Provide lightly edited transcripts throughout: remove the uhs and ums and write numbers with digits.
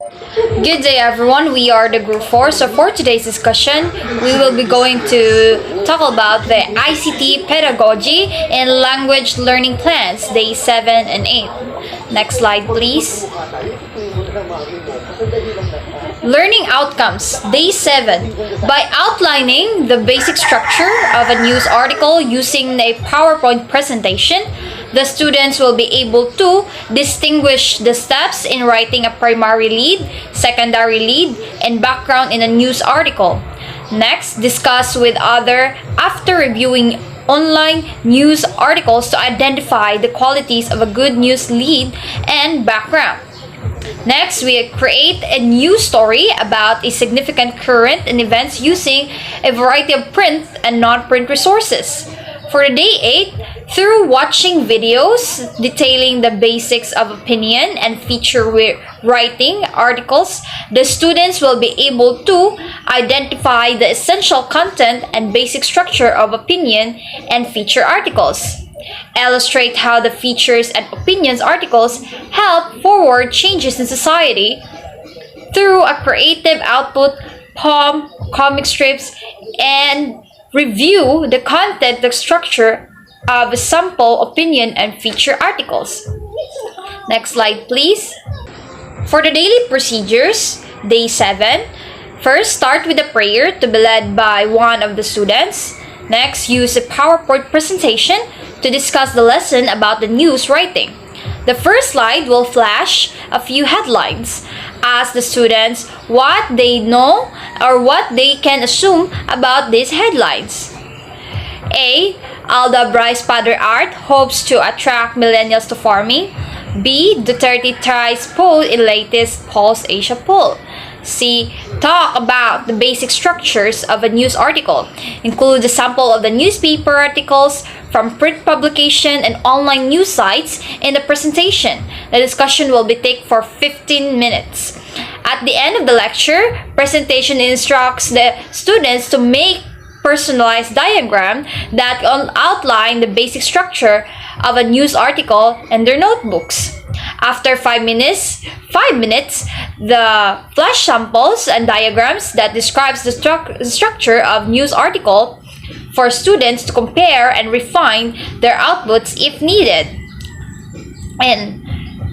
Good day everyone, we are the group 4. So for today's discussion, we will be going to talk about the ICT pedagogy and language learning plans, day 7 and 8. Next slide please. Learning outcomes, day 7. By outlining the basic structure of a news article using a PowerPoint presentation, the students will be able to distinguish the steps in writing a primary lead, secondary lead, and background in a news article. Next, discuss with other after reviewing online news articles to identify the qualities of a good news lead and background. Next, we create a news story about a significant current and events using a variety of print and non-print resources. For day 8, through watching videos detailing the basics of opinion and feature writing articles, the students will be able to identify the essential content and basic structure of opinion and feature articles. Illustrate how the features and opinions articles help forward changes in society through a creative output, poem, comic strips, and review the content, the structure of sample opinion and feature articles. Next slide please. For the daily procedures, day 7, first start with a prayer to be led by one of the students. Next, use a PowerPoint presentation to discuss the lesson about the news writing. The first slide will flash a few headlines. Ask the students what they know or what they can assume about these headlines. A. Alda Bryce Padre Art hopes to attract millennials to farming. B. Duterte tries poll in latest Pulse Asia poll. C. Talk about the basic structures of a news article. Include a sample of the newspaper articles from print publication and online news sites in the presentation. The discussion will be taken for 15 minutes. At the end of the lecture, presentation instructs the students to make personalized diagram that outline the basic structure of a news article in their notebooks. After 5 minutes, the flash samples and diagrams that describes the structure of news article for students to compare and refine their outputs if needed. And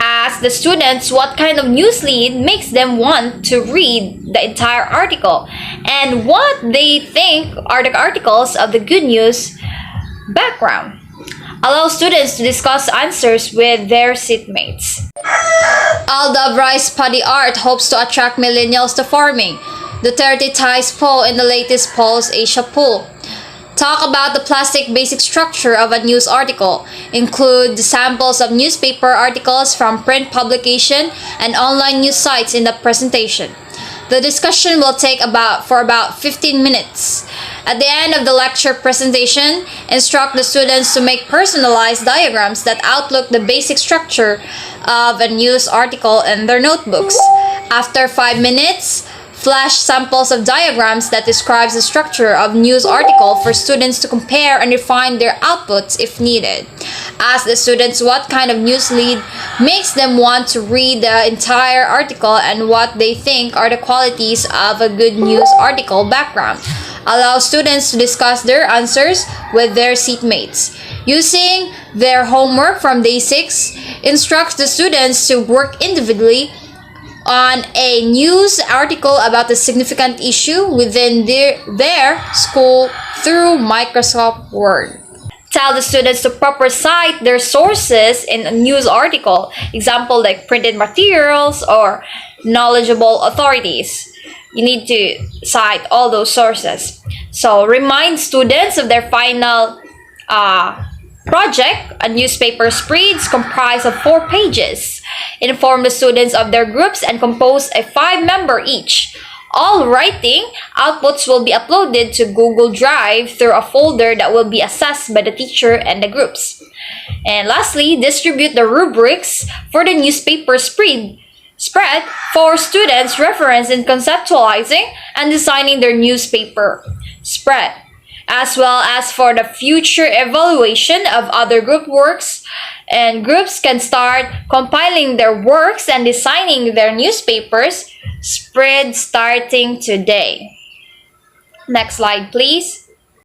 ask the students what kind of news lead makes them want to read the entire article and what they think are the articles of the good news background. Allow students to discuss answers with their seatmates. Alda Bryce Paddy Art hopes to attract millennials to farming. Duterte ties poll in the latest Pulse Asia poll. Talk about the plastic basic structure of a news article. Include the samples of newspaper articles from print publication and online news sites in the presentation. The discussion will take about 15 minutes. At the end of the lecture presentation, instruct the students to make personalized diagrams that outlook the basic structure of a news article in their notebooks. After 5 minutes, flash samples of diagrams that describes the structure of news article for students to compare and refine their outputs if needed. Ask the students what kind of news lead makes them want to read the entire article and what they think are the qualities of a good news article background. Allow students to discuss their answers with their seatmates. Using their homework from day 6, instructs the students to work individually on a news article about a significant issue within their school through Microsoft Word. Tell the students to proper cite their sources in a news article, example like printed materials or knowledgeable authorities. You need to cite all those sources. So remind students of their final project, a newspaper spreads comprised of 4 pages. Inform the students of their groups and compose a 5-member each. All writing outputs will be uploaded to Google Drive through a folder that will be assessed by the teacher and the groups. And lastly, distribute the rubrics for the newspaper spread for students' reference in conceptualizing and designing their newspaper spread. as well as for the future evaluation of other group works. And groups can start compiling their works and designing their newspapers spread starting today. Next slide, please.